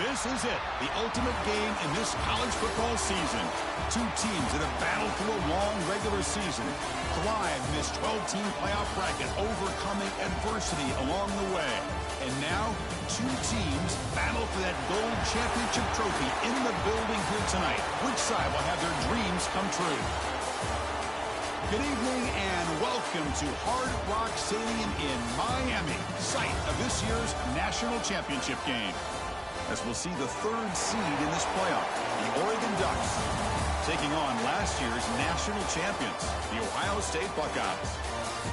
This is it, the ultimate game in this college football season. Two teams that have battled through a long regular season, thrived in this 12-team playoff bracket, overcoming adversity along the way. And now, two teams battle for that gold championship trophy in the building here tonight. Which side will have their dreams come true? Good evening and welcome to Hard Rock Stadium in Miami, site of this year's national championship game. As we'll see the third seed in this playoff, the Oregon Ducks, taking on last year's national champions, the Ohio State Buckeyes.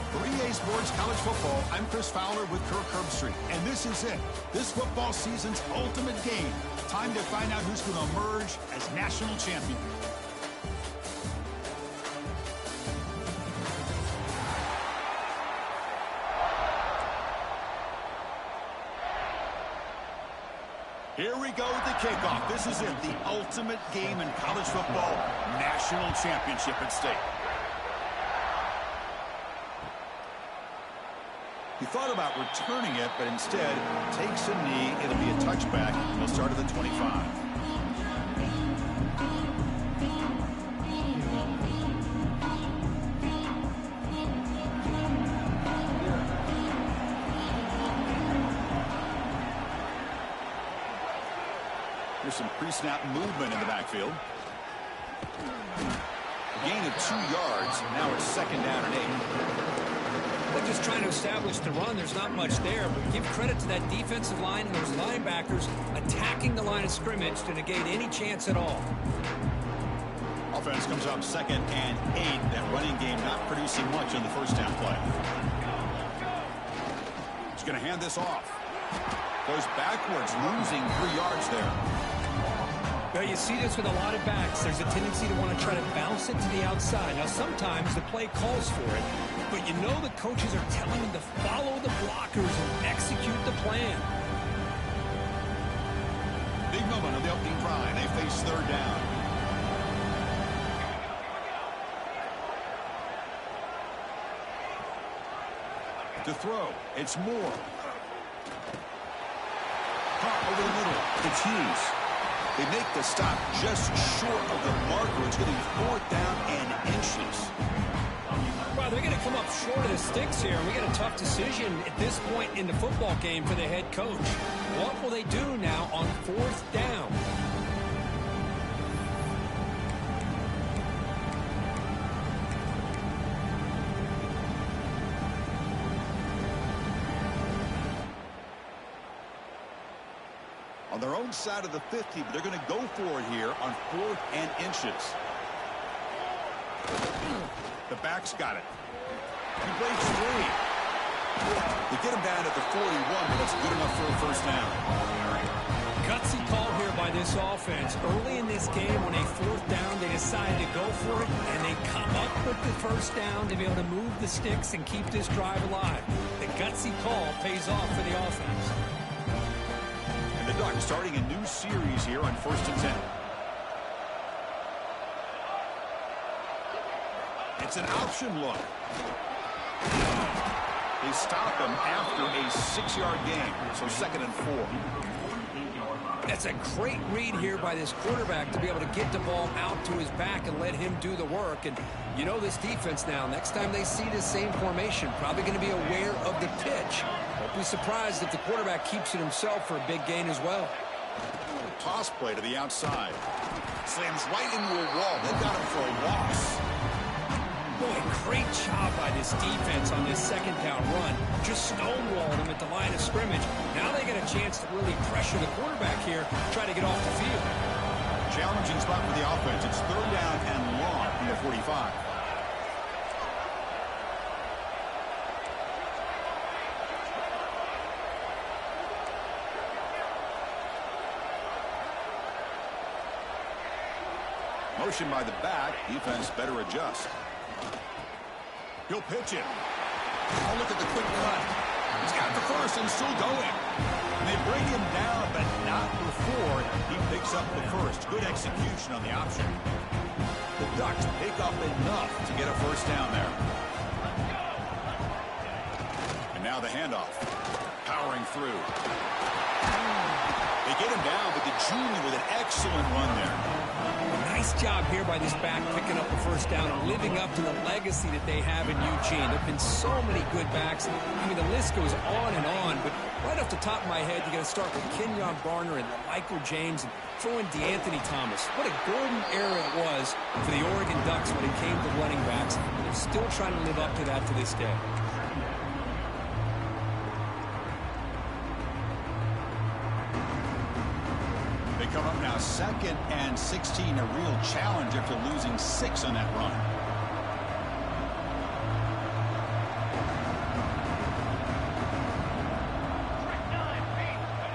For EA Sports College Football, I'm Chris Fowler with Kirk Herbstreit, and this is it, this football season's ultimate game. Time to find out who's going to emerge as national champion. Here we go with the kickoff. This is it, the ultimate game in college football, national championship at stake. He thought about returning it, but instead takes a knee. It'll be a touchback. He'll start at the 25. There's some pre-snap movement in the backfield. A gain of 2 yards. Now it's second down and 8. They're just trying to establish the run. There's not much there, but give credit to that defensive line and those linebackers attacking the line of scrimmage to negate any chance at all. Offense comes up second and 8. That running game not producing much on the first down play. He's going to hand this off. Goes backwards, losing 3 yards there. Well, you see this with a lot of backs. There's a tendency to want to try to bounce it to the outside. Now, sometimes the play calls for it, but you know the coaches are telling them to follow the blockers and execute the plan. Big moment of the opening drive. They face third down. To throw, it's Moore. Caught over the middle. It's Hughes. They make the stop just short of the marker. It's getting 4th down and inches. Well, they're going to come up short of the sticks here. We got a tough decision at this point in the football game for the head coach. What will they do now on 4th down? On their own side of the 50, but they're going to go for it here on 4th and inches. The back's got it. He breaks free. They get him down at the 41, but that's good enough for a first down. Gutsy call here by this offense. Early in this game, on a 4th down, they decide to go for it, and they come up with the first down to be able to move the sticks and keep this drive alive. The gutsy call pays off for the offense. The Ducks starting a new series here on 1st and 10. It's an option look. They stop him after a 6-yard gain, so 2nd and 4. That's a great read here by this quarterback to be able to get the ball out to his back and let him do the work. And you know this defense now, next time they see this same formation, probably going to be aware of the pitch. Won't be surprised if the quarterback keeps it himself for a big gain as well. Toss play to the outside. Slams right into a wall. They got him for a loss. Boy, great job by this defense on this 2nd down run. Just stonewalled him at the line of scrimmage. Now they get a chance to really pressure the quarterback here, try to get off the field. Challenging spot for the offense. It's 3rd down and long from the 45. Motion by the back. Defense better adjust. He'll pitch it. Oh, look at the quick cut. He's got the first and still going. And they bring him down, but not before he picks up the first. Good execution on the option. The Ducks pick up enough to get a first down there. And now the handoff. Powering through. They get him down, but the junior with an excellent run there. Nice job here by this back picking up a first down and living up to the legacy that they have in Eugene. There have been so many good backs. I mean, the list goes on and on, but right off the top of my head, you're going to start with Kenyon Barner and Michael James and throw in DeAnthony Thomas. What a golden era it was for the Oregon Ducks when it came to running backs. And they're still trying to live up to that to this day. Come up now, 2nd and 16, a real challenge after losing 6 on that run.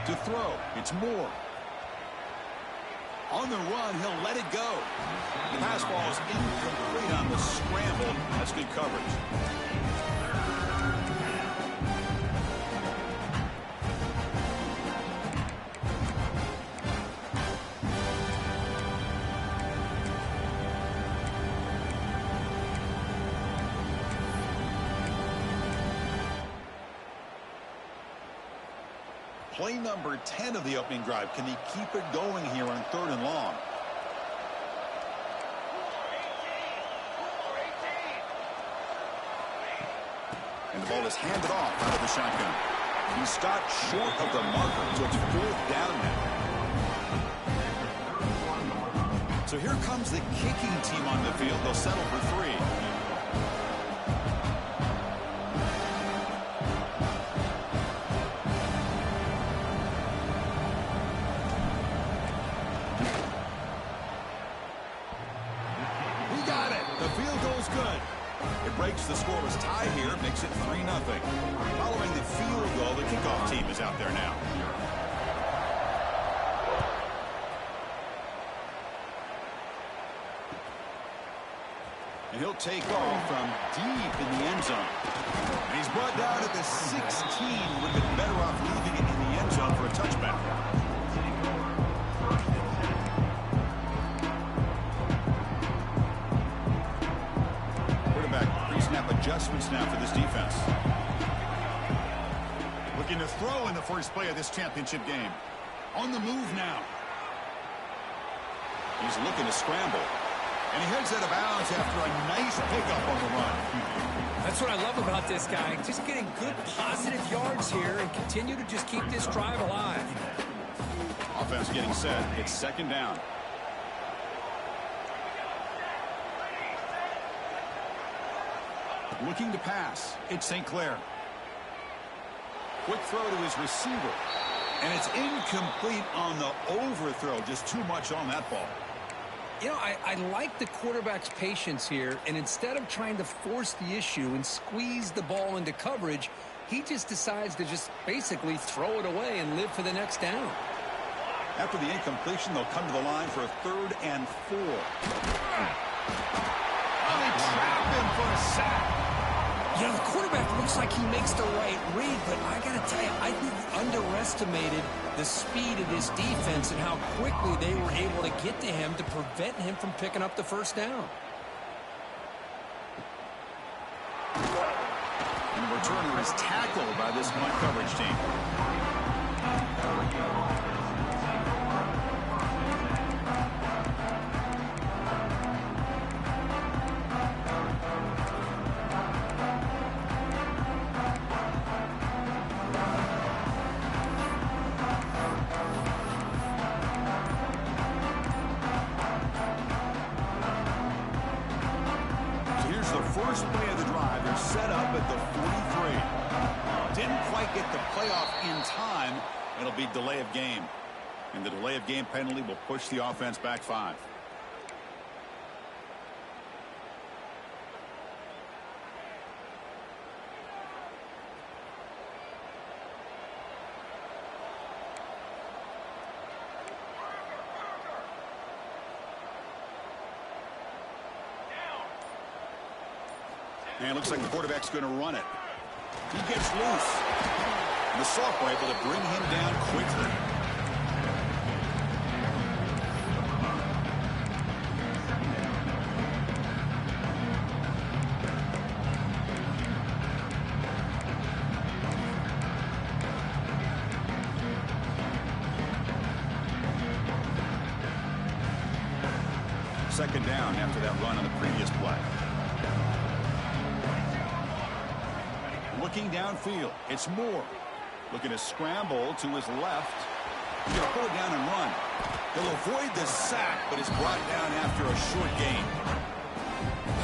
To throw, it's Moore. On the run, he'll let it go. The pass ball is incomplete on the scramble. That's good coverage. Play number 10 of the opening drive. Can he keep it going here on 3rd and long? And the ball is handed off out of the shotgun. He stopped short of the marker, so it's 4th down now. So here comes the kicking team on the field. They'll settle for 3. Breaks the scoreless tie here, makes it 3-0. Following the field goal, the kickoff team is out there now. And he'll take off from deep in the end zone. And he's brought down at the 16. Would have been better off leaving it in the end zone for a touchback. Adjustments now for this defense. Looking to throw in the first play of this championship game. On the move now. He's looking to scramble. And he heads out of bounds after a nice pickup on the run. That's what I love about this guy. Just getting good positive yards here and continue to just keep this drive alive. Offense getting set. It's 2nd down. Looking to pass. It's St. Clair. Quick throw to his receiver. And it's incomplete on the overthrow. Just too much on that ball. You know, I like the quarterback's patience here. And instead of trying to force the issue and squeeze the ball into coverage, he just decides to just basically throw it away and live for the next down. After the incompletion, they'll come to the line for a 3rd and 4. Oh, they trap him for a sack. You know, the quarterback looks like he makes the right read, but I got to tell you, I think he underestimated the speed of this defense and how quickly they were able to get to him to prevent him from picking up the first down. And the returner is tackled by this punt coverage team. First play of the drive, they're set up at the 43. Didn't quite get the playoff in time. It'll be delay of game. And the delay of game penalty will push the offense back 5. And it looks like the quarterback's going to run it. He gets loose. And the sophomore able to bring him down quickly. second down after that run on the previous play. Looking downfield, it's Moore. Looking to scramble to his left. He's going to pull it down and run. He'll avoid the sack, but is brought down after a short gain.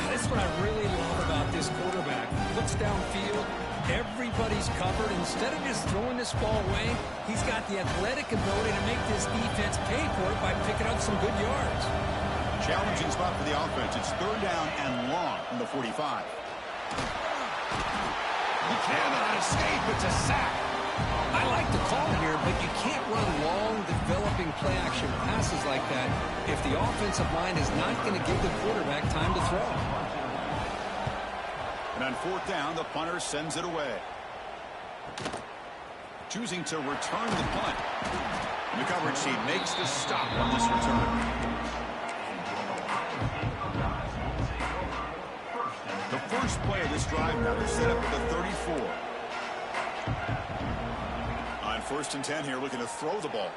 That's what I really love about this quarterback. Looks downfield. Everybody's covered. Instead of just throwing this ball away, he's got the athletic ability to make this defense pay for it by picking up some good yards. Challenging spot for the offense. It's third down and long from the 45. He cannot escape. It's a sack. I like the call here, but you can't run long, developing play-action passes like that if the offensive line is not going to give the quarterback time to throw. And on fourth down, the punter sends it away. Choosing to return the punt. And the coverage team makes the stop on this return. The first play of this drive now is set up at the 34. On 1st and 10 here, looking to throw the ball.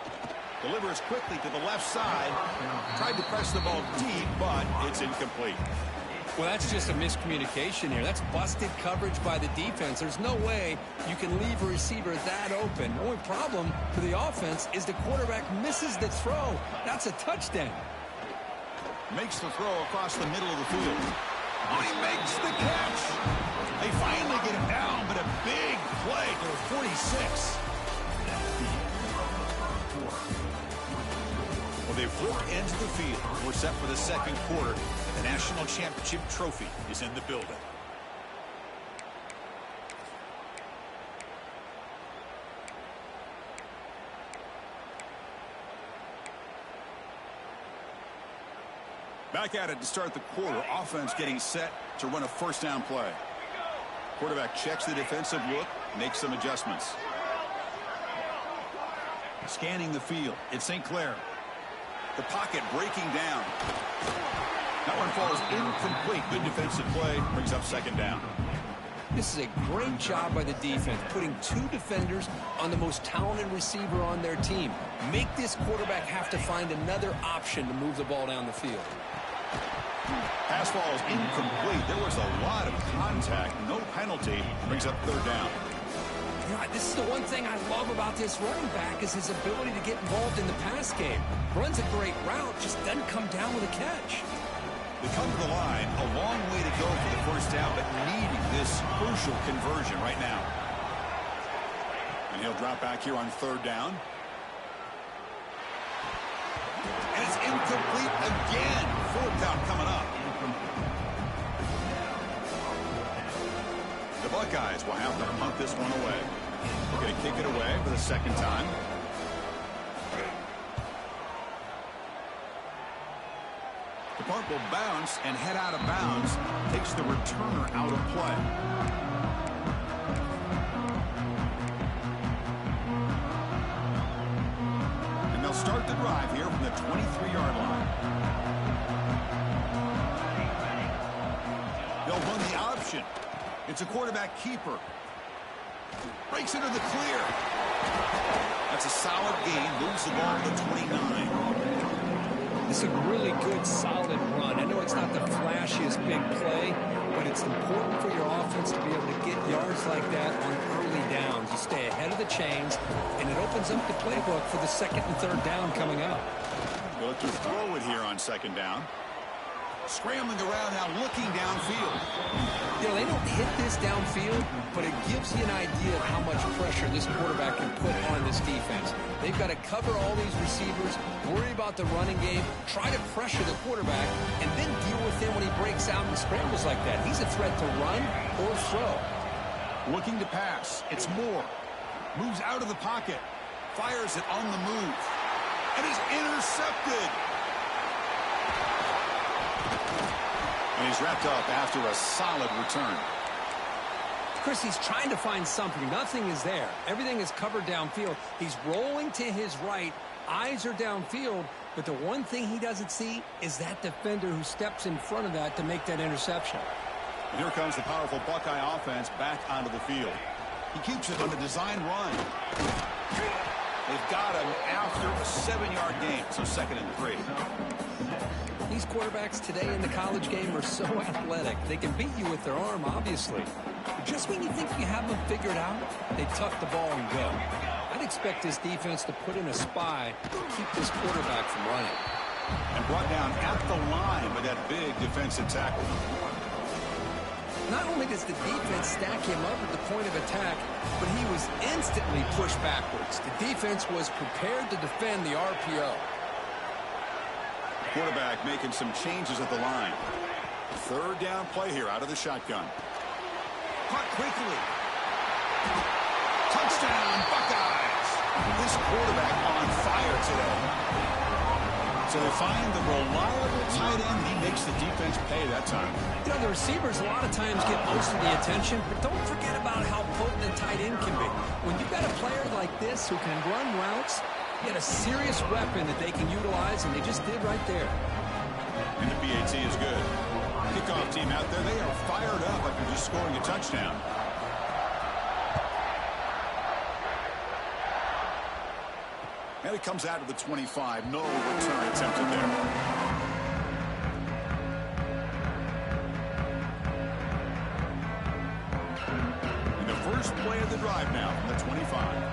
Delivers quickly to the left side. Tried to press the ball deep, but it's incomplete. Well, that's just a miscommunication here. That's busted coverage by the defense. There's no way you can leave a receiver that open. The only problem for the offense is the quarterback misses the throw. That's a touchdown. Makes the throw across the middle of the field. Oh, he makes the catch. They finally get him down, but a big play to the 46. Well, they've broke into the field. We're set for the second quarter. The national championship trophy is in the building. Back at it to start the quarter. Offense getting set to run a first down play. Quarterback checks the defensive look, makes some adjustments. Scanning the field. It's St. Clair. The pocket breaking down. That one falls incomplete. Good defensive play. Brings up second down. This is a great job by the defense, putting two defenders on the most talented receiver on their team. Make this quarterback have to find another option to move the ball down the field. Pass falls incomplete. There was a lot of contact. No penalty. Brings up third down. You know, this is the one thing I love about this running back is his ability to get involved in the pass game. Runs a great route, just doesn't come down with a catch. They come to the line, a long way to go for the first down, but needing this crucial conversion right now. And he'll drop back here on third down. And it's incomplete again. Fourth down coming up. The Buckeyes will have to punt this one away. We're going to kick it away for the second time. The punt will bounce and head out of bounds. Takes the returner out of play. And they'll start the drive here from the 23-yard line. They'll run the option. It's a quarterback keeper. Breaks into the clear. That's a solid gain. Moves the ball to the 29. This is a really good, solid run. I know it's not the flashiest big play, but it's important for your offense to be able to get yards like that on early downs. You stay ahead of the chains, and it opens up the playbook for the second and third down coming up. They'll look to throw it here on second down. Scrambling around now, looking downfield. You know, they don't hit this downfield, but it gives you an idea of how much pressure this quarterback can put on this defense. They've got to cover all these receivers, worry about the running game, try to pressure the quarterback, and then deal with him when he breaks out and scrambles like that. He's a threat to run or throw. Looking to pass. It's Moore. Moves out of the pocket. Fires it on the move. And is intercepted. And he's wrapped up after a solid return. Chris, he's trying to find something. Nothing is there. Everything is covered downfield. He's rolling to his right. Eyes are downfield. But the one thing he doesn't see is that defender who steps in front of that to make that interception. And here comes the powerful Buckeye offense back onto the field. He keeps it on the design run. They've got him after a 7-yard gain, so 2nd and 3. These quarterbacks today in the college game are so athletic. They can beat you with their arm, obviously. But just when you think you have them figured out, they tuck the ball and go. I'd expect this defense to put in a spy to keep this quarterback from running. And brought down at the line with that big defensive tackle. Not only does the defense stack him up at the point of attack, but he was instantly pushed backwards. The defense was prepared to defend the RPO. Quarterback making some changes at the line. Third down play here out of the shotgun. Caught quickly. Touchdown, Buckeyes. This quarterback on fire today. So they find the reliable tight end. He makes the defense pay that time. You know, the receivers a lot of times get most of the attention, but don't forget about how potent a tight end can be. When you've got a player like this who can run routes, you get a serious weapon that they can utilize, and they just did right there. And the PAT is good. Kickoff team out there, they are fired up after just scoring a touchdown. And it comes out of the 25. No return attempted there. And the first play of the drive now from the 25.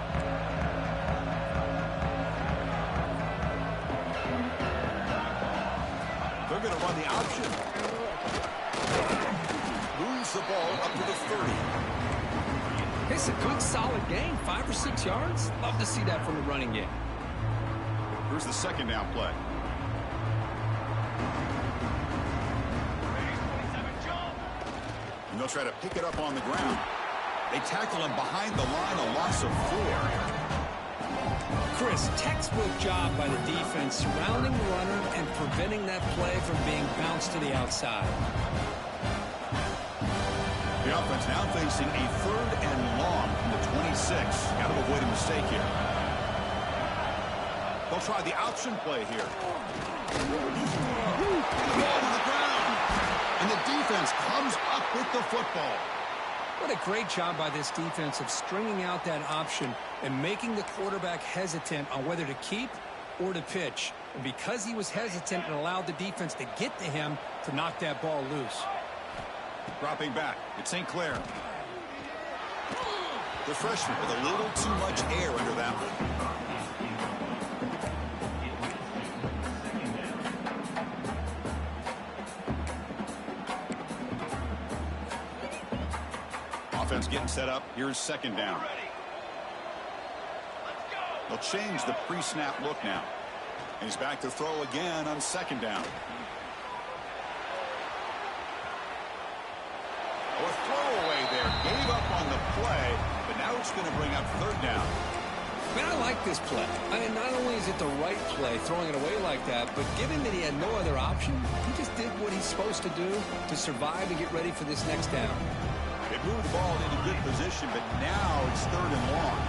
They're going to run the option. Moves the ball up to the 30. It's a good, solid game. 5 or 6 yards. Love to see that from the running game. Here's the second down play. And they'll try to pick it up on the ground. They tackle him behind the line, a loss of 4. Chris, textbook job by the defense surrounding the runner and preventing that play from being bounced to the outside. The offense now facing a 3rd and long from the 26. Got to avoid a mistake here. They'll try the option play here. Ball to the ground. And the defense comes up with the football. What a great job by this defense of stringing out that option and making the quarterback hesitant on whether to keep or to pitch. And because he was hesitant, it allowed the defense to get to him to knock that ball loose. Dropping back, it's St. Clair. The freshman with a little too much air under that one. Offense getting set up. Here's second down. They'll change the pre-snap look now. And he's back to throw again on second down. Oh, a throwaway there. Gave up on the play, but now it's going to bring up third down. Man, I like this play. Not only is it the right play, throwing it away like that, but given that he had no other option, he just did what he's supposed to do to survive and get ready for this next down. They moved the ball into good position, but now it's 3rd and long.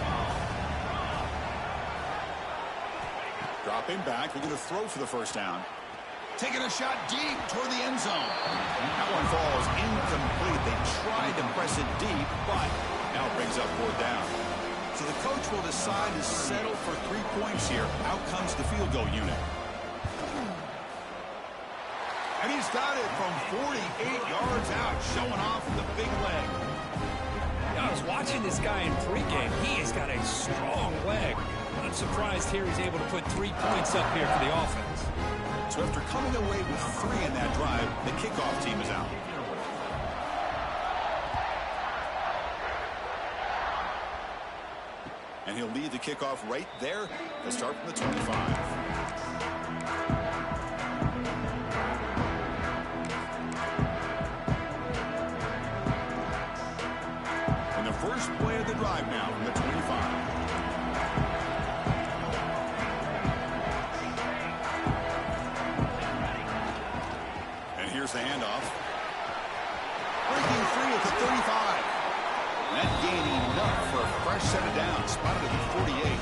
Dropping back, they're going to throw for the first down. Taking a shot deep toward the end zone. That one falls incomplete. They tried to press it deep, but now it brings up 4th down. So the coach will decide to settle for 3 points here. Out comes the field goal unit. And he's got it from 48 yards out, showing off the big leg. I was watching this guy in pregame. He has got a strong leg. I'm surprised here he's able to put 3 points up here for the offense. So after coming away with 3 in that drive, the kickoff team is out. And he'll lead the kickoff right there. They'll start from the 25. First play of the drive now from the 25. And here's the handoff. Breaking free at the 35. And that gained enough for a fresh set of downs. Spotted at the 48.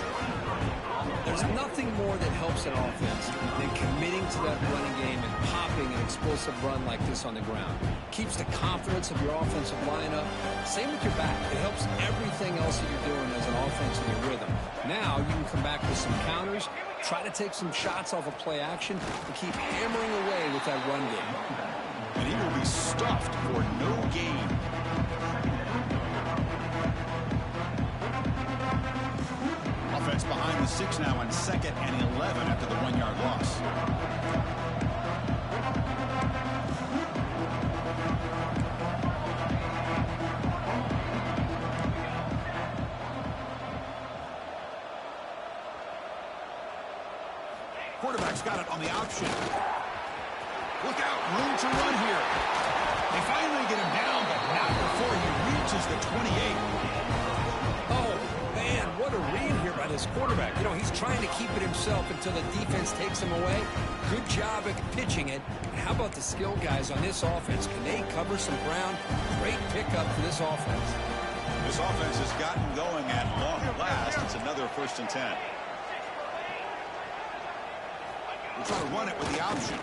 There's nothing more that helps an offense than committing to that running game and popping an explosive run like this on the ground. Keeps the confidence of your offensive lineup. Same with your back. It helps everything else that you're doing as an offense in your rhythm. Now you can come back with some counters Try to take some shots off of play action and keep hammering away with that run game. And he will be stuffed for no gain. Offense behind the 6 now on 2nd and 11 after the 1-yard loss. Quarterback's got it on the option. Look out, room to run here. They finally get him down, but not before he reaches the 28. Oh, man, what a read here by this quarterback. You know, he's trying to keep it himself until the defense takes him away. Good job at pitching it. How about the skill guys on this offense? Can they cover some ground? Great pickup for this offense. This offense has gotten going at long last. It's another 1st and 10. We'll try to run it with the option.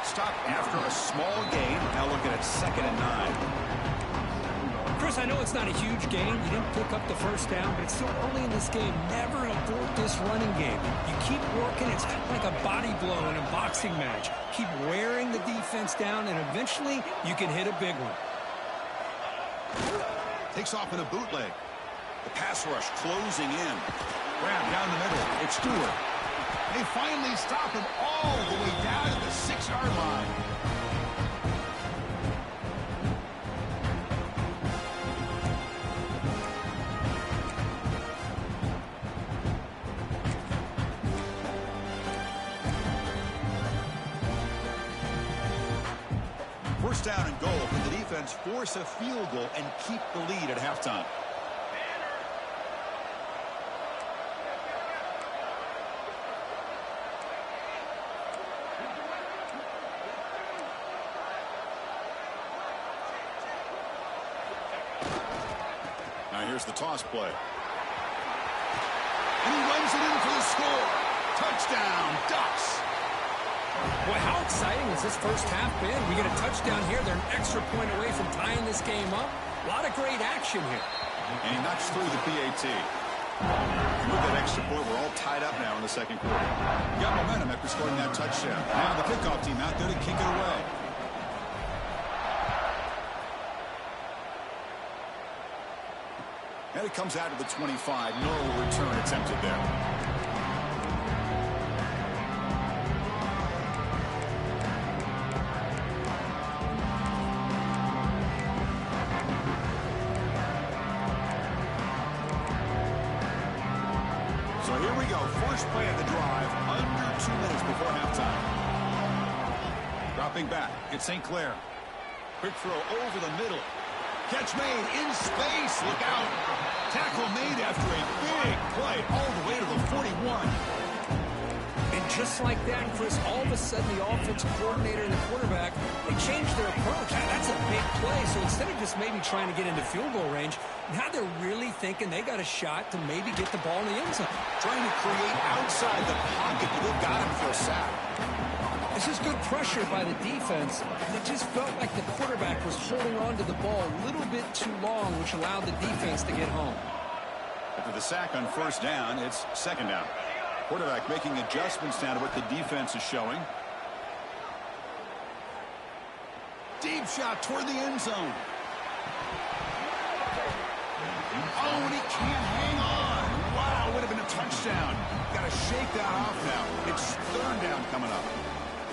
Stop after a small gain. Now looking at 2nd and 9. Chris, I know it's not a huge gain. You didn't pick up the 1st down, but it's still early in this game. Never abort this running game. You keep working. It's kind of like a body blow in a boxing match. Keep wearing the defense down, and eventually you can hit a big one. Takes off in a bootleg. The pass rush closing in. Grab down the middle. It's Stewart. They finally stop him all the way down to the 6-yard line. First down and goal. Can the defense force a field goal and keep the lead at halftime? Here's the toss play. And he runs it in for the score. Touchdown, Ducks. Boy, how exciting has this first half been? We get a touchdown here. They're an extra point away from tying this game up. A lot of great action here. And he knocks through the PAT. With that extra point, we're all tied up now in the 2nd quarter. Got momentum after scoring that touchdown. Now the kickoff team out there to kick it away. And it comes out to the 25. No return attempted there. So here we go. First play of the drive. Under 2 minutes before halftime. Dropping back. It's St. Clair. Quick throw over the middle. Catch made in space. Look out. Tackle made after a big play all the way to the 41. And just like that, Chris, all of a sudden the offensive coordinator and the quarterback, they changed their approach. That's a big play. So instead of just maybe trying to get into field goal range, now they're really thinking they got a shot to maybe get the ball in the end zone. Trying to create outside the pocket, but they've got him for a sack. This is good pressure by the defense. It just felt like the quarterback was holding on to the ball a little bit too long, which allowed the defense to get home. After the sack on 1st down, it's 2nd down. Quarterback making adjustments now to what the defense is showing. Deep shot toward the end zone. Oh, and he can't hang on. Wow, would have been a touchdown. Got to shake that off now. It's 3rd down coming up.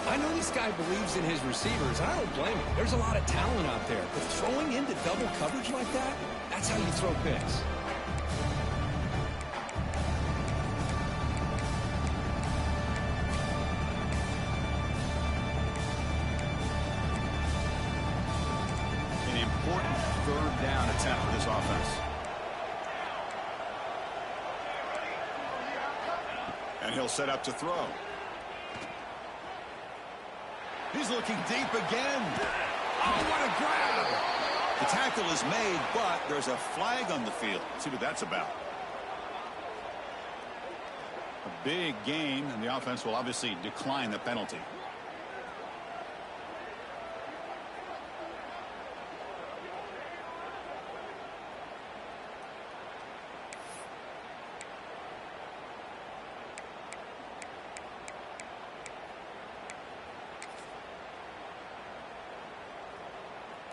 I know this guy believes in his receivers, and I don't blame him. There's a lot of talent out there. But throwing into double coverage like that, that's how you throw picks. An important 3rd down attempt for this offense. And he'll set up to throw. He's looking deep again. Oh, what a grab. The tackle is made, but there's a flag on the field. Let's see what that's about. A big gain, and the offense will obviously decline the penalty.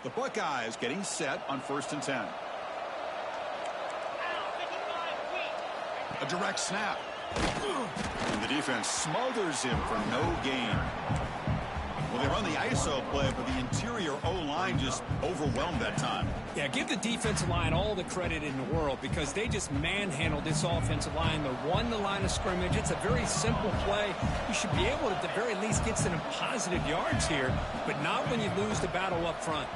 The Buckeyes getting set on 1st and 10. A direct snap. And the defense smothers him for no gain. Well, they run the ISO play, but the interior O-line just overwhelmed that time. Yeah, give the defensive line all the credit in the world because they just manhandled this offensive line. They won the line of scrimmage. It's a very simple play. You should be able to, at the very least, get some positive yards here, but not when you lose the battle up front.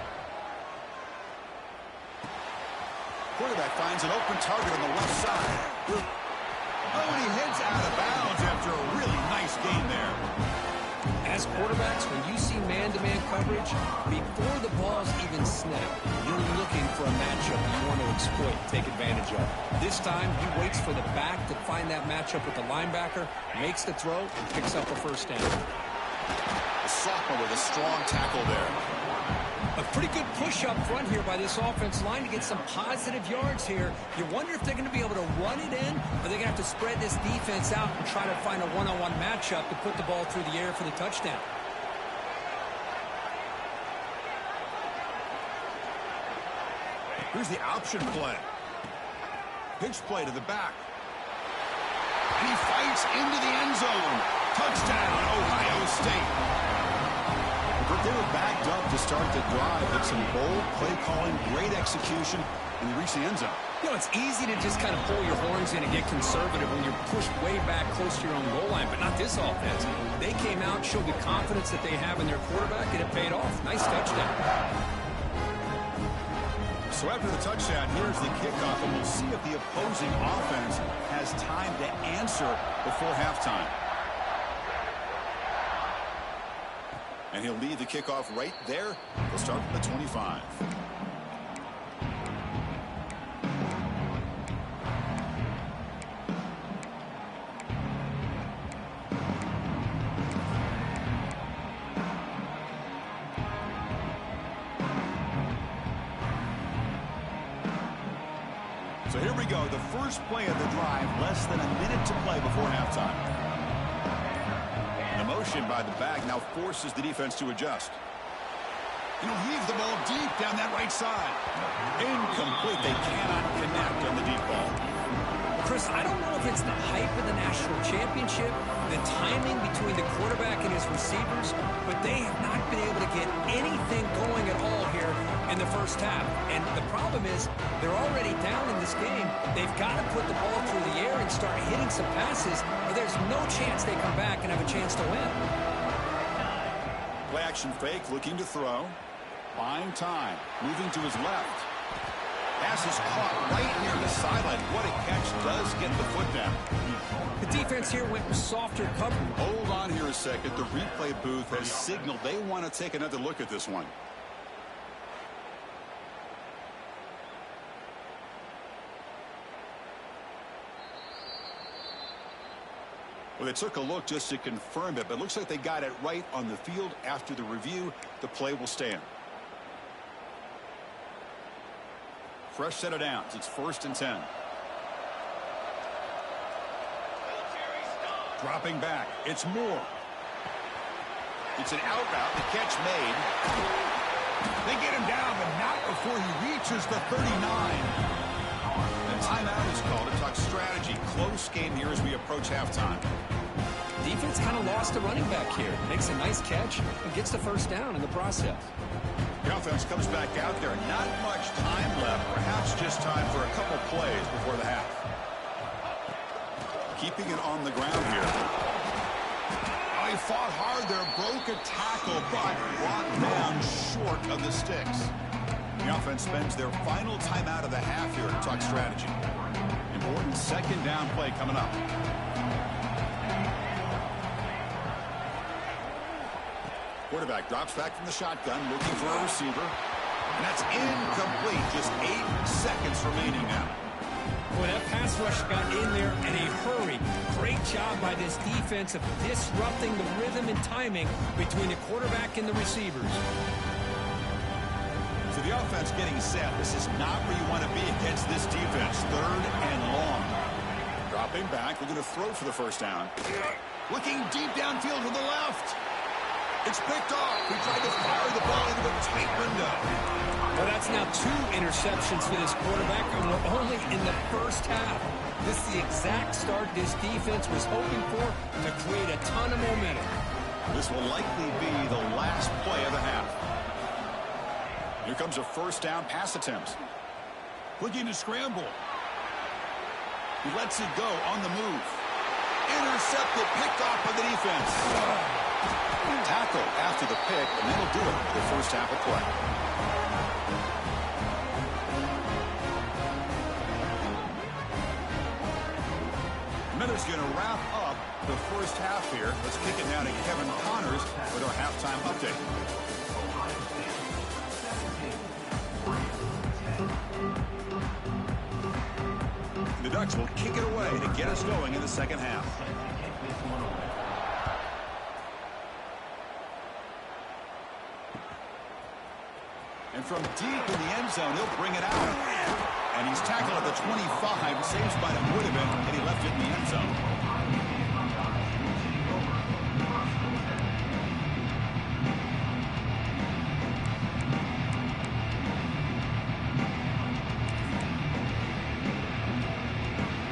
Quarterback finds an open target on the left side. Oh, and he heads out of bounds after a really nice gain there. As quarterbacks, when you see man-to-man coverage, before the ball's even snapped, you're looking for a matchup you want to exploit, take advantage of. This time, he waits for the back to find that matchup with the linebacker, makes the throw, and picks up a first down. The sophomore with a strong tackle there. A pretty good push up front here by this offensive line to get some positive yards here. You wonder if they're going to be able to run it in, or they're going to have to spread this defense out and try to find a one-on-one matchup to put the ball through the air for the touchdown. Here's the option play. Pitch play to the back. And he fights into the end zone. Touchdown, Ohio State. But they were backed up to start the drive. It's some bold play calling, great execution, and they reach the end zone. You know, it's easy to just kind of pull your horns in and get conservative when you're pushed way back close to your own goal line, but not this offense. They came out, showed the confidence that they have in their quarterback, and it paid off. Nice touchdown. So after the touchdown, here's the kickoff, and we'll see if the opposing offense has time to answer before halftime. And he'll lead the kickoff right there. They'll start from the 25. So here we go. The first play of the drive, less than a minute to play before halftime. The motion by the back now forces the defense to adjust. And he'll heave the ball deep down that right side. Incomplete. They cannot connect on the deep ball. Chris, I don't know if it's the hype of the national championship, the timing between the quarterback and his receivers, but they have not been able to get anything going at all here in the first half. And the problem is they're already down in this game. They've got to put the ball through the air and start hitting some passes, or there's no chance they come back and have a chance to win. Play action fake, looking to throw. Buying time, moving to his left. Pass is caught right near the sideline. What a catch, does get the foot down. The defense here went with softer cover. Hold on here a second. The replay booth has signaled they want to take another look at this one. Well, they took a look just to confirm it, but it looks like they got it right on the field. After the review, the play will stand. Fresh set of downs. It's 1st and 10. Dropping back. It's Moore. It's an out route. The catch made. They get him down, but not before he reaches the 39. The timeout is called. It talks strategy. Close game here as we approach halftime. Defense kind of lost the running back here. Makes a nice catch and gets the first down in the process. The offense comes back out there. Not much time left. Perhaps just time for a couple plays before the half. Keeping it on the ground here. Oh, he fought hard there. Broke a tackle, but brought down short of the sticks. The offense spends their final timeout of the half here to talk strategy. Important second down play coming up. Quarterback drops back from the shotgun, looking for a receiver. And that's incomplete. Just 8 seconds remaining now. Boy, that pass rush got in there in a hurry. Great job by this defense of disrupting the rhythm and timing between the quarterback and the receivers. So the offense getting set. This is not where you want to be against this defense. 3rd and long. Dropping back. We're going to throw for the first down. Looking deep downfield to the left. It's picked off. He tried to fire the ball into a tight window. Now 2 interceptions for this quarterback, and we're only in the first half. This is the exact start this defense was hoping for to create a ton of momentum. This will likely be the last play of the half. Here comes a first down pass attempt. Looking to scramble. He lets it go on the move. Intercepted, picked off by the defense. Tackle after the pick, and that'll do it for the first half of play. Miller's going to wrap up the first half here. Let's kick it down to Kevin Connors with our halftime update. The Ducks will kick it away to get us going in the second half. And from deep in the end zone, he'll bring it out. And he's tackled at the 25. Same spot it would have been, and he left it in the end zone.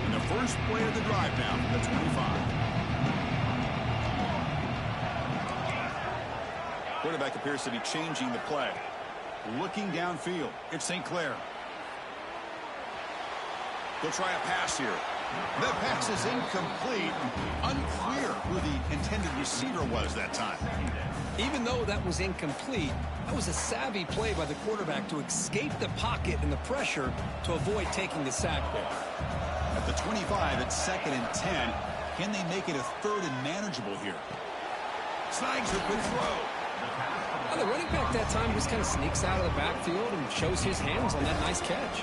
And the first play of the drive now from the 25. Quarterback appears to be changing the play. Looking downfield, it's St. Clair. They'll try a pass here. That pass is incomplete. Unclear who the intended receiver was that time. Even though that was incomplete, that was a savvy play by the quarterback to escape the pocket and the pressure to avoid taking the sack there. At the 25, it's 2nd and 10. Can they make it a 3rd and manageable here? Snags a good throw. Well, the running back that time just kind of sneaks out of the backfield and shows his hands on that nice catch.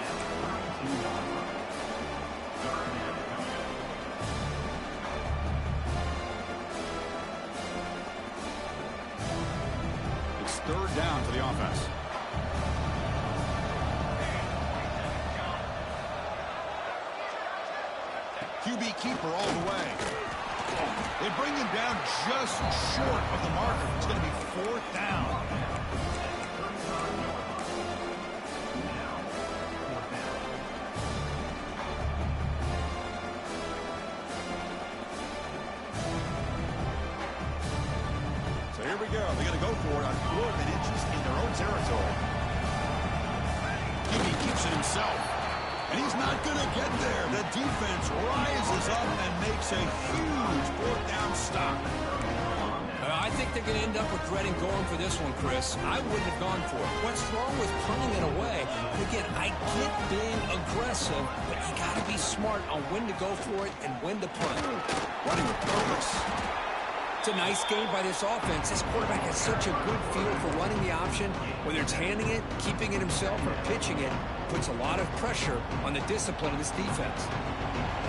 It's 3rd down for the offense. QB keeper all the way. They bring him down just short of the marker. It's going to be 4th down. So here we go. They're going to go for it on 4th and inches in their own territory. QB keeps it himself. And he's not going to get there. The defense rises up and makes a huge 4th down stop. I think they're going to end up regretting going for this one, Chris. I wouldn't have gone for it. What's wrong with punting it away? And again, I get being aggressive, but you got to be smart on when to go for it and when to punt. Running with purpose. It's a nice game by this offense. This quarterback has such a good feel for running the option. Whether it's handing it, keeping it himself, or pitching it, puts a lot of pressure on the discipline of this defense.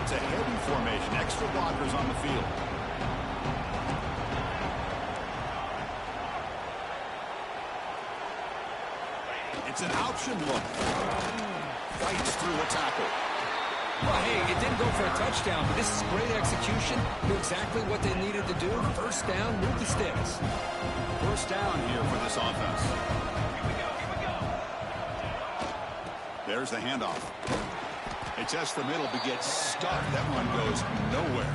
It's a heavy formation. Extra blockers on the field. It's an option look. Fights through the tackle. Well, hey, it didn't go for a touchdown, but this is great execution. Knew exactly what they needed to do. First down, move the sticks. First down here for this offense. There's the handoff. It's just the middle, but gets stuck. That one goes nowhere.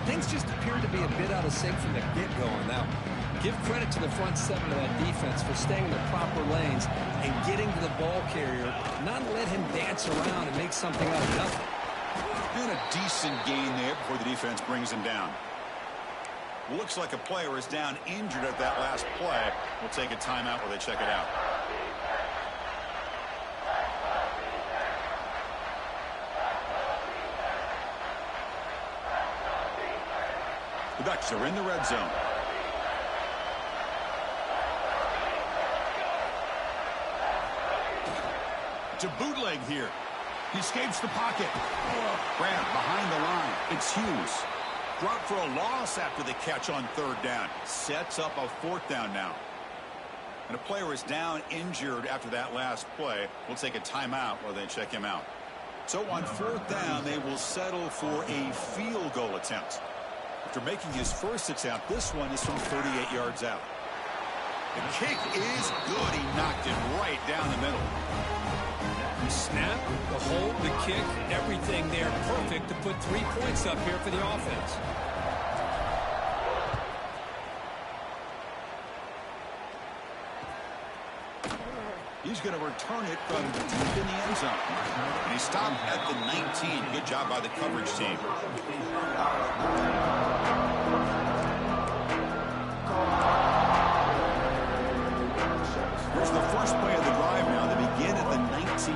Things just appeared to be a bit out of sync from the get-go on that one. Give credit to the front 7 of that defense for staying in the proper lanes and getting to the ball carrier, not let him dance around and make something out of nothing. And a decent gain there before the defense brings him down. Looks like a player is down injured at that last play. We'll take a timeout while they check it out. The Ducks are in the red zone. To bootleg here. He escapes the pocket. Grant behind the line. It's Hughes. Brought for a loss after the catch on 3rd down. Sets up a 4th down now. And a player is down injured after that last play. We'll take a timeout while they check him out. So on 4th down, they will settle for a field goal attempt. After making his first attempt, this one is from 38 yards out. The kick is good. He knocked it right down the middle. The snap, the hold, the kick, everything there perfect to put 3 points up here for the offense. He's going to return it from deep in the end zone. And he stopped at the 19. Good job by the coverage team. Here's the first play of the drive now. They begin at the 19.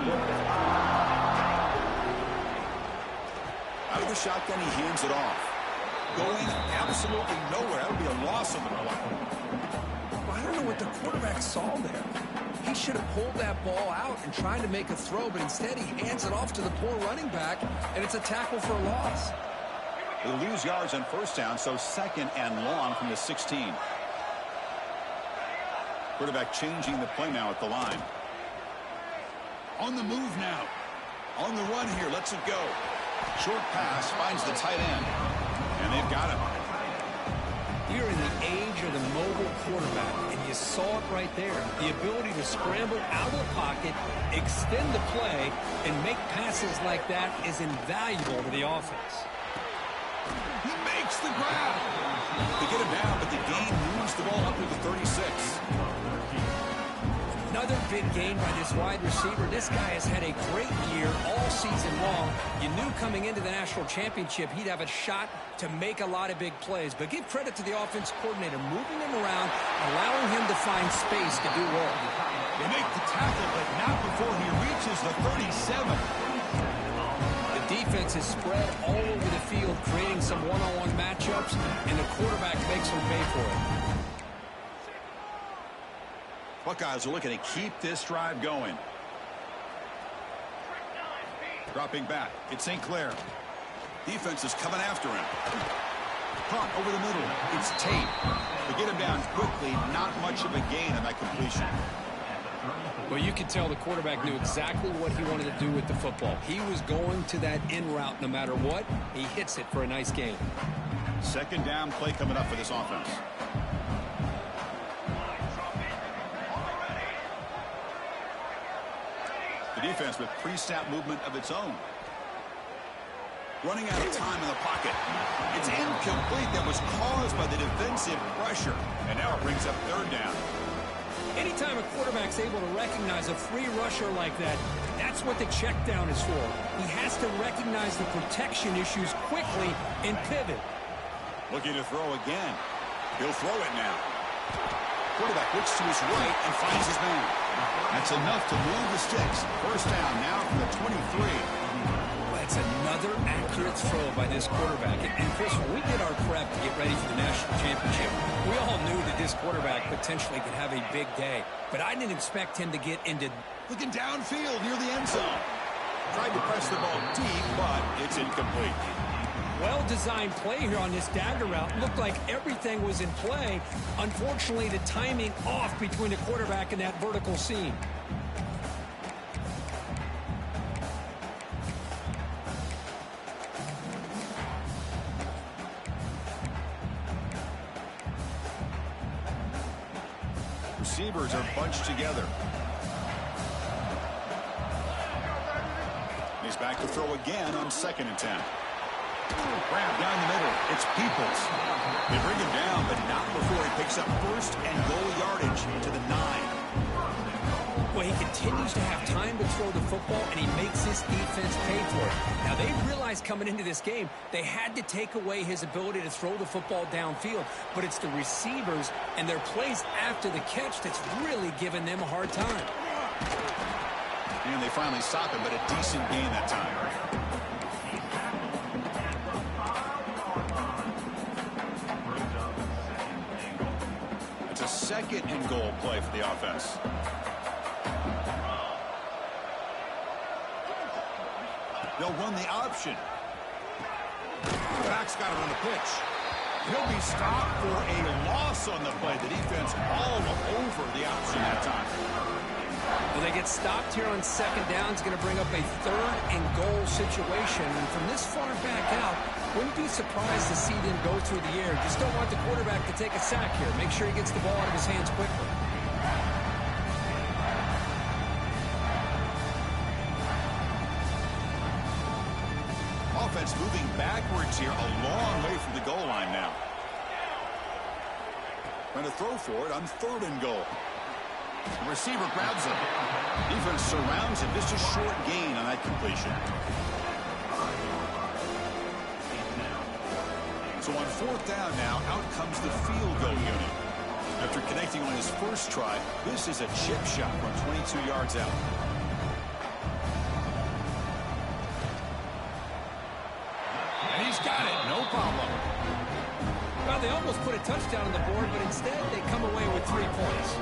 Out of the shotgun, he hands it off. Going absolutely nowhere. That would be a loss on the play. I don't know what the quarterback saw there. He should have pulled that ball out and tried to make a throw, but instead he hands it off to the poor running back, and it's a tackle for a loss. They'll lose yards on first down, so 2nd and long from the 16. Quarterback changing the play now at the line. On the move now. On the run here. Lets it go. Short pass finds the tight end. And they've got him. You're in the age of the mobile quarterback, and you saw it right there. The ability to scramble out of the pocket, extend the play, and make passes like that is invaluable to the offense. He makes the grab. They get him down, but the gain moves the ball up to the 36. Another big gain by this wide receiver. This guy has had a great year all season long. You knew coming into the national championship he'd have a shot to make a lot of big plays. But give credit to the offense coordinator, moving him around, allowing him to find space to do work. They make the tackle, but not before he reaches the 37. The defense is spread all over the field, creating some one-on-one matchups, and the quarterback makes them pay for it. Buckeyes are looking to keep this drive going. Dropping back. It's St. Clair. Defense is coming after him. Caught over the middle. It's Tate. They get him down quickly. Not much of a gain on that completion. Well, you could tell the quarterback knew exactly what he wanted to do with the football. He was going to that in route no matter what. He hits it for a nice gain. 2nd down play coming up for this offense. The defense with pre-snap movement of its own. Running out of time in the pocket. It's incomplete. That was caused by the defensive pressure. And now it brings up 3rd down. Anytime a quarterback's able to recognize a free rusher like that, that's what the check down is for. He has to recognize the protection issues quickly and pivot. Looking to throw again. He'll throw it now. Quarterback looks to his right and finds his man. That's enough to move the sticks. 1st down now from the 23. That's another accurate throw by this quarterback. And Chris, when we did our prep to get ready for the national championship, we all knew that this quarterback potentially could have a big day. But I didn't expect him to get into... Looking downfield near the end zone. Tried to press the ball deep, but it's incomplete. Well-designed play here on this dagger route. Looked like everything was in play. Unfortunately, the timing off between the quarterback and that vertical seam. Receivers are bunched together. He's back to throw again on 2nd and 10. Grab down the middle. It's Peoples. They bring him down, but not before he picks up 1st and goal yardage to the 9. Well, he continues to have time to throw the football, and he makes his defense pay for it. Now, they realized coming into this game, they had to take away his ability to throw the football downfield, but it's the receivers and their plays after the catch that's really giving them a hard time. And they finally stop him, but a decent gain that time. It's a 2nd and goal play for the offense. They'll run the option. Back's got it on the pitch. He'll be stopped for a loss on the play. The defense all over the option that time. Well, they get stopped here on 2nd down. It's going to bring up a 3rd and goal situation. And from this far back out, wouldn't be surprised to see them go through the air. Just don't want the quarterback to take a sack here. Make sure he gets the ball out of his hands quickly. offense moving backwards here, a long way from the goal line now. Trying to throw for it on 3rd and goal. The receiver grabs him. Defense surrounds him. Just a short gain on that completion. So on 4th down now, out comes the field goal unit. After connecting on his first try, this is a chip shot from 22 yards out. And he's got it. No problem. Well, they almost put a touchdown on the board, but instead they come away with 3 points.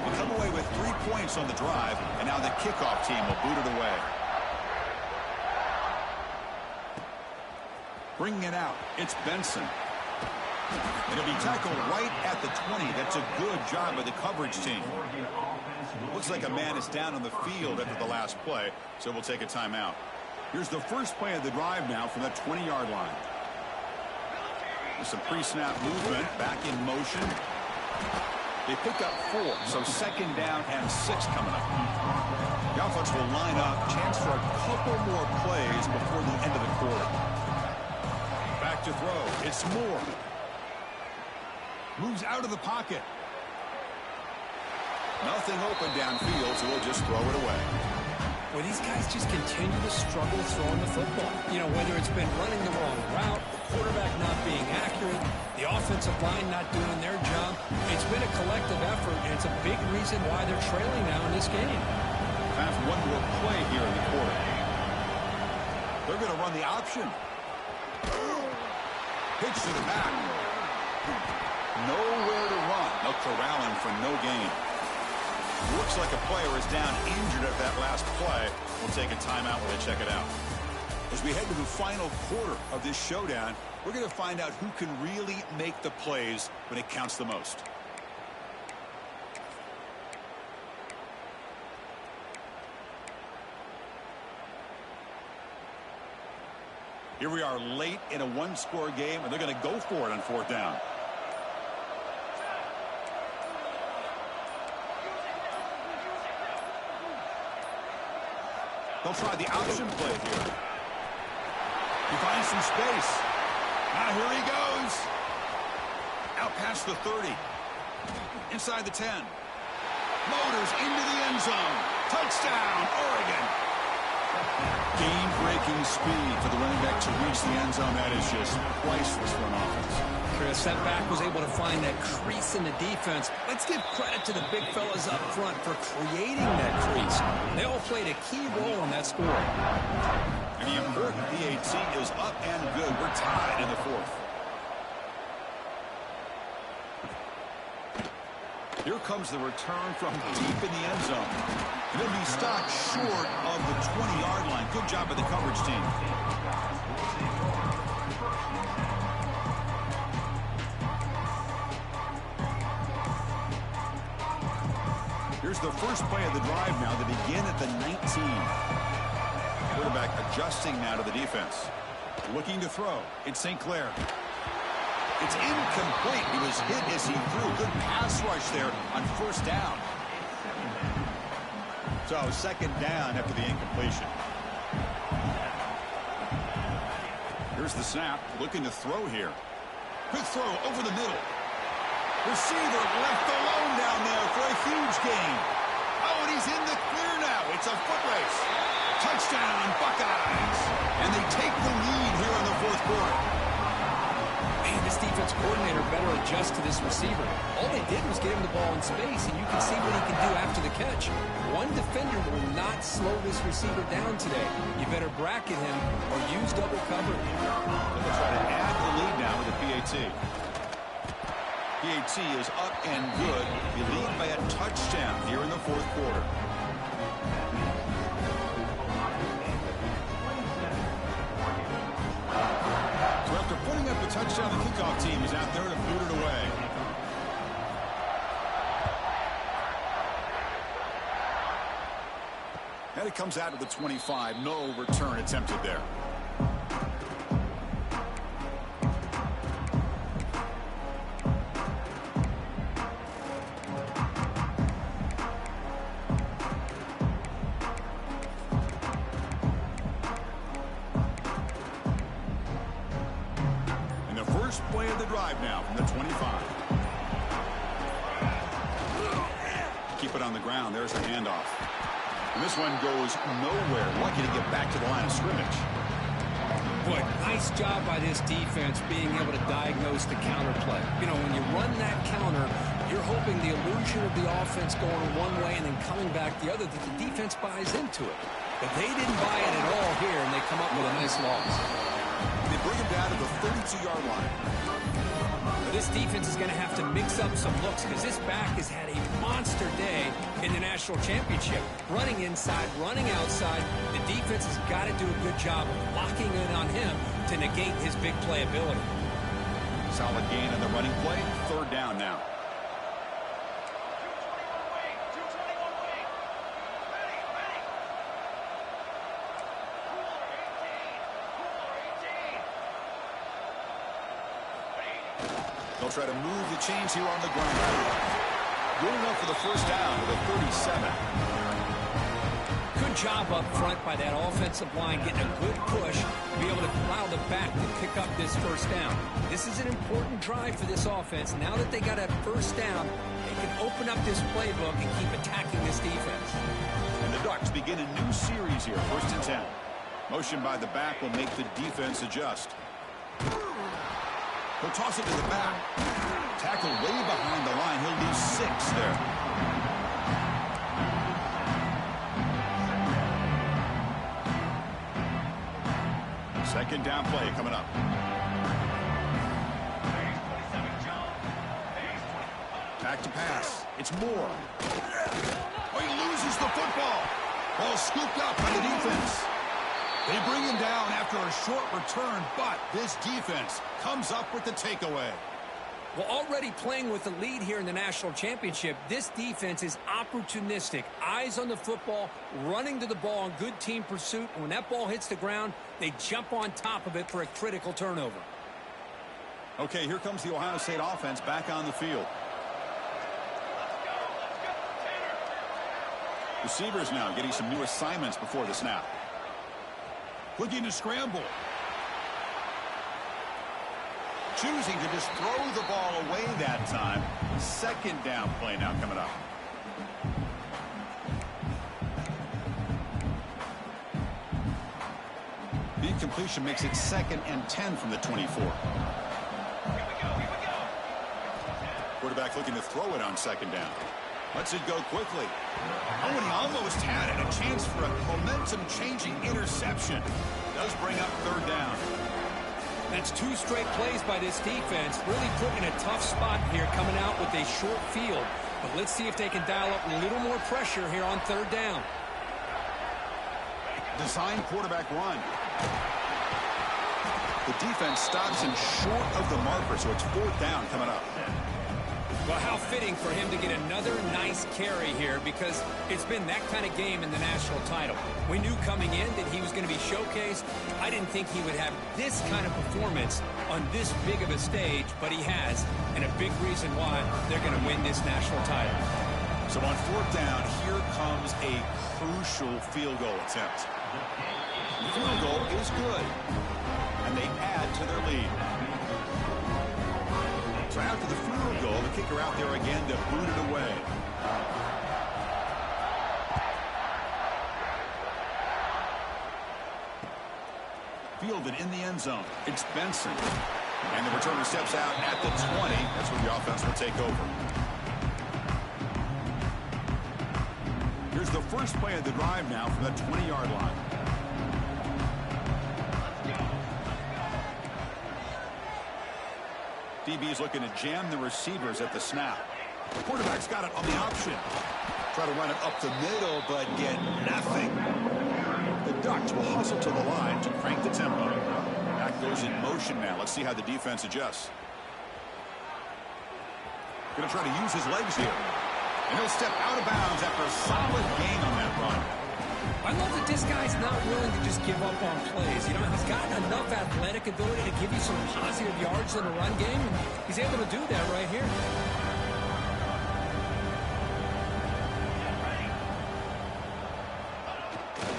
We'll come away with 3 points on the drive, and now the kickoff team will boot it away. Bringing it out, it's Benson. It'll be tackled right at the 20. That's a good job by the coverage team. Looks like a man is down on the field after the last play, so we'll take a timeout. Here's the first play of the drive now from the 20-yard line. With some pre-snap movement, back in motion. They pick up 4, so 2nd down and 6 coming up. The offense will line up, chance for a couple more plays before the end of the quarter. Back to throw. It's Moore. Moves out of the pocket. Nothing open downfield, so we'll just throw it away. Well, these guys just continue to struggle throwing the football. You know, whether it's been running the wrong route, the quarterback not being accurate, the offensive line not doing their job. It's been a collective effort, and it's a big reason why they're trailing now in this game. Have one more play here in the quarter. They're going to run the option. Pitch to the back. Nowhere to run. They'll corral him for no gain. Looks like a player is down injured at that last play. We'll take a timeout while they check it out. As we head to the final quarter of this showdown, we're going to find out who can really make the plays when it counts the most. Here we are late in a one-score game, and they're going to go for it on 4th down. They'll try the option play here. He finds some space. Now here he goes. Out past the 30. Inside the 10. Motors into the end zone. Touchdown, Oregon. Game-breaking speed for the running back to reach the end zone. That is just priceless for an offense. Chris, that back was able to find that crease in the defense. Let's give credit to the big fellas up front for creating that crease. They all played a key role in that score. And the important PAT is up and good. We're tied in the 4th. Here comes the return from deep in the end zone. He'll be stopped short of the 20-yard line. Good job by the coverage team. Here's the first play of the drive now. They begin at the 19. Quarterback adjusting now to the defense. Looking to throw. It's St. Clair. It's incomplete. He was hit as he threw. Good pass rush there on 1st down. So 2nd down after the incompletion. Here's the snap. Looking to throw here. Quick throw over the middle. Receiver left alone down there for a huge gain. Oh, and he's in the clear now. It's a foot race. Touchdown, Buckeyes. And they take the lead here in the 4th quarter. Man, this defense coordinator better adjust to this receiver. All they did was get him the ball in space, and you can see what he can do after the catch. One defender will not slow this receiver down today. You better bracket him or use double cover. They'll try to add the lead now with the PAT. PAT is up and good. You lead by a touchdown here in the 4th quarter. So after putting up the touchdown, the kickoff team is out there to boot it away. And it comes out of the 25. No return attempted there. drive now from the 25. Keep it on the ground. There's the handoff. And this one goes nowhere. Lucky to get back to the line of scrimmage. Boy, nice job by this defense being able to diagnose the counter play. You know, when you run that counter, you're hoping the illusion of the offense going one way and then coming back the other, that the defense buys into it. But they didn't buy it at all here, and they come up with a nice loss. They bring him down to the 32-yard line. But this defense is going to have to mix up some looks because this back has had a monster day in the national championship. Running inside, running outside. The defense has got to do a good job of locking in on him to negate his big play ability. Solid gain on the running play. Third down now. They'll try to move the chains here on the ground. Good enough for the first down to the 37. Good job up front by that offensive line, getting a good push to be able to allow the back to pick up this first down. This is an important drive for this offense. Now that they got a first down, they can open up this playbook and keep attacking this defense. And the Ducks begin a new series here, 1st and 10. Motion by the back will make the defense adjust. He'll toss it to the back. Tackle way behind the line. He'll lose 6 there. Second down play coming up. Back to pass. It's Moore. Oh, he loses the football. Ball scooped up by the defense. They bring him down after a short return, but this defense comes up with the takeaway. Well, already playing with the lead here in the national championship, this defense is opportunistic. Eyes on the football, running to the ball in good team pursuit. And when that ball hits the ground, they jump on top of it for a critical turnover. Okay, here comes the Ohio State offense back on the field. Receivers now getting some new assignments before the snap. Looking to scramble. Choosing to just throw the ball away that time. Second down play now coming up. The incompletion makes it 2nd and 10 from the 24. Quarterback looking to throw it on 2nd down. Lets it go quickly. Oh, and he almost had it. A chance for a momentum-changing interception. Does bring up 3rd down. That's 2 straight plays by this defense. Really put in a tough spot here coming out with a short field. But let's see if they can dial up a little more pressure here on 3rd down. Design quarterback run. The defense stops him short of the marker, so it's 4th down coming up. Well, how fitting for him to get another nice carry here because it's been that kind of game in the national title. We knew coming in that he was going to be showcased. I didn't think he would have this kind of performance on this big of a stage, but he has, and a big reason why they're going to win this national title. So on 4th down, here comes a crucial field goal attempt. The field goal is good, and they add to their lead. So after the field goal, the kicker out there again to boot it away. Fielded in the end zone. It's Benson. And the returner steps out at the 20. That's where the offense will take over. Here's the first play of the drive now from the 20-yard line. DB is looking to jam the receivers at the snap. The quarterback's got it on the option. Try to run it up the middle, but get nothing. The Ducks will hustle to the line to crank the tempo. Back goes in motion now. Let's see how the defense adjusts. Going to try to use his legs here. And he'll step out of bounds after a solid gain on that run. I love that this guy's not willing to just give up on plays. You know, he's got enough athletic ability to give you some positive yards in the run game, and he's able to do that right here.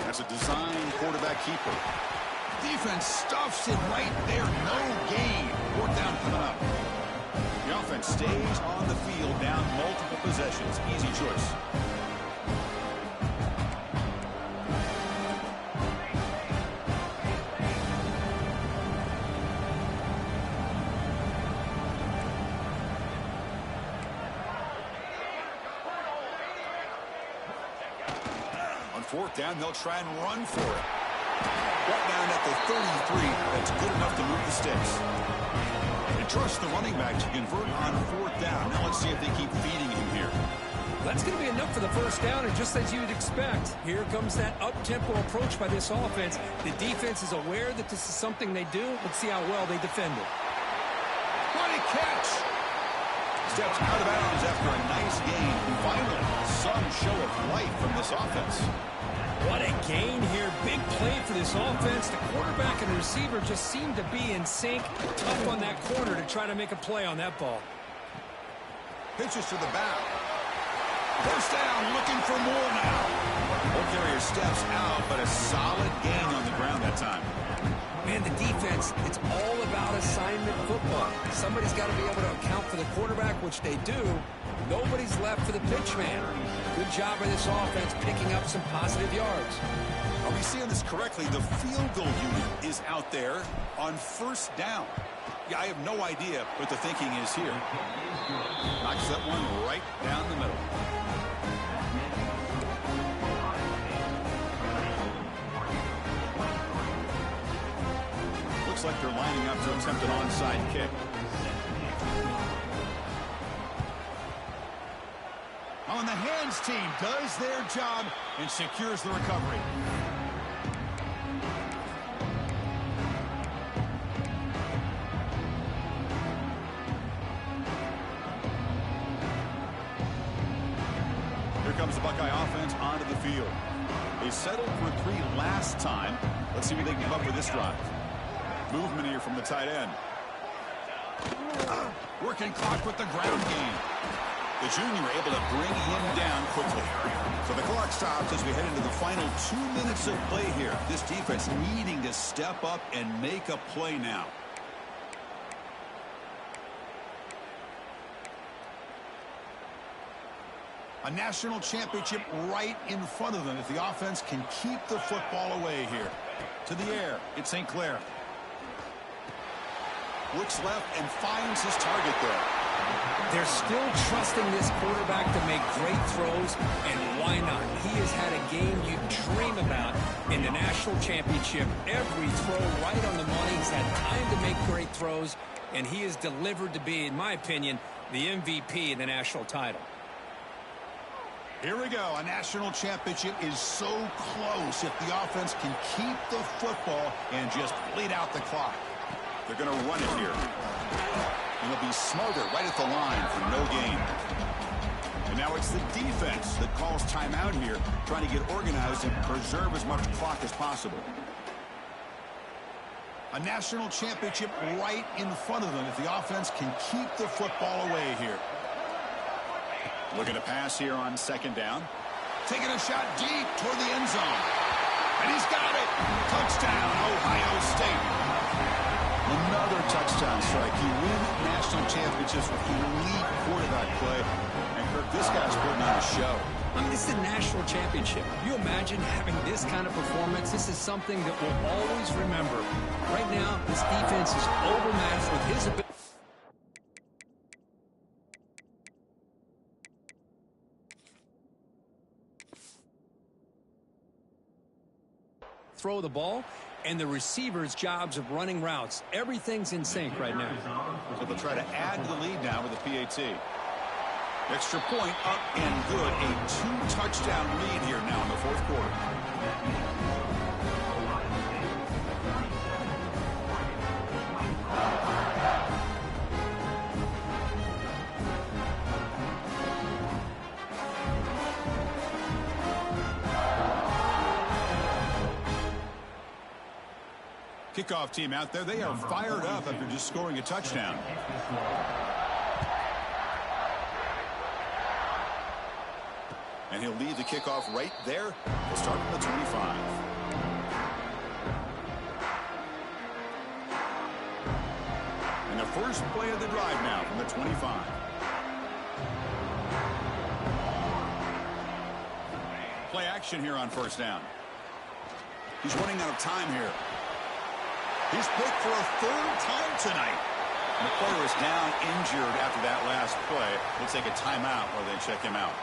That's a design quarterback keeper. Defense stuffs it right there. No gain. 4th down coming up. offense stays on the field down multiple possessions. Easy choice. On fourth down, they'll try and run for it. Right down at the 33, that's good enough to move the sticks. They trust the running back to convert on fourth down. Now let's see if they keep feeding him here. That's going to be enough for the first down, and just as you'd expect, here comes that up-tempo approach by this offense. The defense is aware that this is something they do. Let's see how well they defend it. What a catch! Steps out of bounds after a nice gain. Finally, some show of life from this offense. What a gain here. Big play for this offense. The quarterback and the receiver just seem to be in sync. Tough on that corner to try to make a play on that ball. Pitches to the back. First down, looking for more now. Ball carrier steps out, but a solid gain on the ground that time. Man, the defense, it's all about assignment football. Somebody's got to be able to account for the quarterback, which they do. Nobody's left for the pitch man. Good job by this offense picking up some positive yards. Are we seeing this correctly? The field goal unit is out there on first down. Yeah, I have no idea what the thinking is here. Knocks that one right down the middle. Looks like they're lining up to attempt an onside kick. On the hands team does their job and secures the recovery. Here comes the Buckeye offense onto the field. They settled for 3 last time. Let's see what they give up for this drive. Movement here from the tight end. Working clock with the ground game. The junior able to bring him down quickly. So the clock stops as we head into the final 2 minutes of play here. This defense needing to step up and make a play now. A national championship right in front of them if the offense can keep the football away here. To the air, it's St. Clair. Looks left and finds his target there. They're still trusting this quarterback to make great throws, and why not? He has had a game you dream about in the national championship. Every throw right on the money. He's had time to make great throws, and he is delivered to be, in my opinion, the MVP in the national title. Here we go. A national championship is so close if the offense can keep the football and just bleed out the clock. They're going to run it here. And they'll be smarter right at the line for no gain. And now it's the defense that calls timeout here, trying to get organized and preserve as much clock as possible. A national championship right in front of them if the offense can keep the football away here. Looking to pass here on second down. Taking a shot deep toward the end zone. And he's got it. Touchdown, Ohio State. Another touchdown strike. You win national championships with elite quarterback play. And Kirk, this guy's putting on a show. I mean, this is a national championship. You imagine having this kind of performance? This is something that we'll always remember. Right now, this defense is overmatched with his ability. Throw the ball, and the receiver's jobs of running routes. Everything's in sync right now. So they'll try to add to the lead now with a PAT. Extra point up and good. A 2-touchdown lead here now in the fourth quarter. Kickoff team out there. They are fired up after just scoring a touchdown. And he'll lead the kickoff right there. He'll start from the 25. And the first play of the drive now from the 25. Play action here on first down. He's running out of time here. He's picked for a third time tonight. The player is down injured after that last play. We'll take a timeout while they check him out.